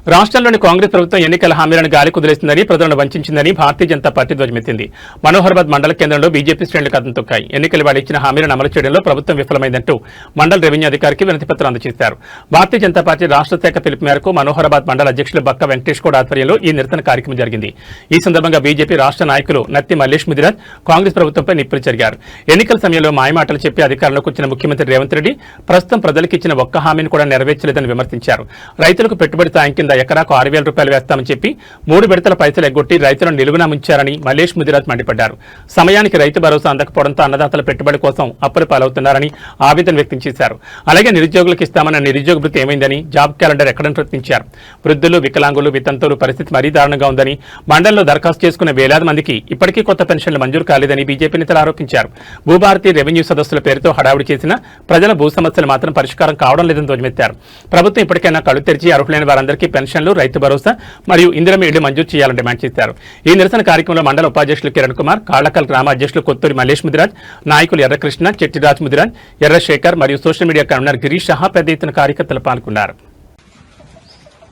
రాష్ట్రంలోని కాంగ్రెస్ ప్రభుత్వం ఎన్నికల హామీలను గాలి కుదిలేసిందని ప్రజలను వంచిందని భారతీయ జనతా పార్టీ ధ్వజమెత్తింది. మనోహరాబాద్ మండల కేంద్రంలో బీజేపీ శ్రేణులు కథం తొక్కాయి. ఎన్నికల వారు ఇచ్చిన హామీలను అమలు చేయడంలో ప్రభుత్వం విఫలమైందంటూ మండల రెవెన్యూ అధికారికి వినతిపత్రం అందజేశారు. భారతీయ జనతా పార్టీ రాష్ట్ర శాఖ పిలుపు మేరకు మనోహరాబాద్ మండల అధ్యక్షులు బక్క వెంకటేష్ గౌడ్ ఆధ్వర్యంలో ఈ నిరసన కార్యక్రమం జరిగింది. ఈ సందర్భంగా బీజేపీ రాష్ట్ర నాయకులు నత్తి మల్లేష్ ముదిరాజ్ కాంగ్రెస్ ప్రభుత్వంపై నిప్పులు జరిగారు. ఎన్నికల సమయంలో మాయమాటలు చెప్పి అధికారంలోకి వచ్చిన ముఖ్యమంత్రి రేవంత్ రెడ్డి ప్రస్తుతం ప్రజలకు ఇచ్చిన ఒక్క హామీని కూడా నెరవేర్చలేదని విమర్శించారు. రైతులకు పెట్టుబడి సాయం కింద ఎకరాకు 6,000 రూపాయలు వేస్తామని చెప్పి 3 విడతల పైసలు ఎగ్గొట్టి రైతులను నిలువునా ముంచారని మల్లేష్ ముదిరాజ్ మండిపడ్డారు. సమయానికి రైతు భరోసా అందకపోవడంతో అన్నదాతల పెట్టుబడి కోసం అప్పుల పాలవుతున్నారని ఆవేదన వ్యక్తం చేశారు. అలాగే నిరుద్యోగులకు ఇస్తామన్న నిరుద్యోగ భృతి ఏమైందని, జాబ్ క్యాలెండర్ ఎక్కడని ప్రశ్నించారు. వృద్ధులు, వికలాంగులు, వితంతువులు పరిస్థితి మరీ దారుణంగా ఉందని, మండలంలో దరఖాస్తు చేసుకున్న వేలాది మందికి ఇప్పటికీ కొత్త పెన్షన్లు మంజూరు కాలేదని బీజేపీ నేతలు ఆరోపించారు. భూభారతి రెవెన్యూ సదస్సుల పేరుతో హడావుడి చేసిన ప్రజల భూ సమస్యలు మాత్రం పరిష్కారం కావడం లేదని ధ్వజమెత్తారు. ప్రభుత్వం ఇప్పటికైనా కళ్ళు తెరిచి అర్హులైన వారందరికీ పెన్షన్లు, రైతు భరోసా మరియు ఇందిరమ్మ ఇళ్లు మంజూరు చేయాలని డిమాండ్ చేశారు. ఈ నిరసన కార్యక్రమంలో మండల ఉపాధ్యక్షులు కిరణ్ కుమార్, కాళ్లకల్ గ్రామ అధ్యక్షులు కొత్తూరి మల్లేష్ ముదిరాజ్, నాయకులు ఎర్రకృష్ణ, చెట్టిరాజ్ ముదిరాజ్, ఎర్రశేఖర్ మరియు సోషల్ మీడియా కన్వీనర్ గిరీష్ సహా పెద్ద ఎత్తున కార్యకర్తలు పాల్గొన్నారు.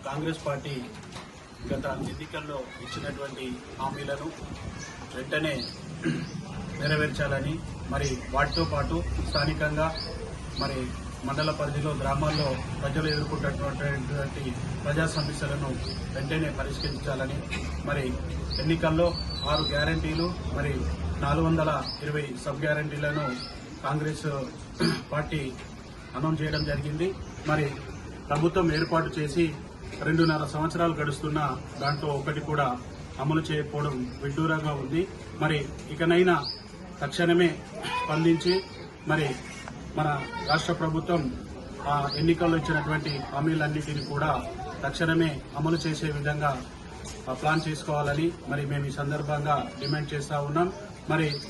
కాంగ్రెస్ పార్టీ గత ఎన్నికల్లో ఇచ్చినటువంటి హామీలను వెంటనే నెరవేర్చాలని, మరి వాటితో పాటు స్థానికంగా మరి మండల పరిధిలో గ్రామాల్లో ప్రజలు ఎదుర్కొంటున్నటువంటి ప్రజా సమస్యలను వెంటనే పరిష్కరించాలని, మరి ఎన్నికల్లో 6 గ్యారంటీలు మరి 420 సబ్ గ్యారంటీలను కాంగ్రెస్ పార్టీ అనౌన్స్ చేయడం జరిగింది. మరి ప్రభుత్వం ఏర్పాటు చేసి 2.5 సంవత్సరాలు గడుస్తున్నా దాంట్లో ఒకటి కూడా అమలు చేయకపోవడం విడ్డూరంగా ఉంది. మరి ఇకనైనా తక్షణమే స్పందించి మరి మన రాష్ట్ర ప్రభుత్వం ఎన్నికల్లో ఇచ్చినటువంటి హామీలన్నింటినీ కూడా తక్షణమే అమలు చేసే విధంగా ప్లాన్ చేసుకోవాలని మరి మేము ఈ సందర్భంగా డిమాండ్ చేస్తా ఉన్నాం. మరి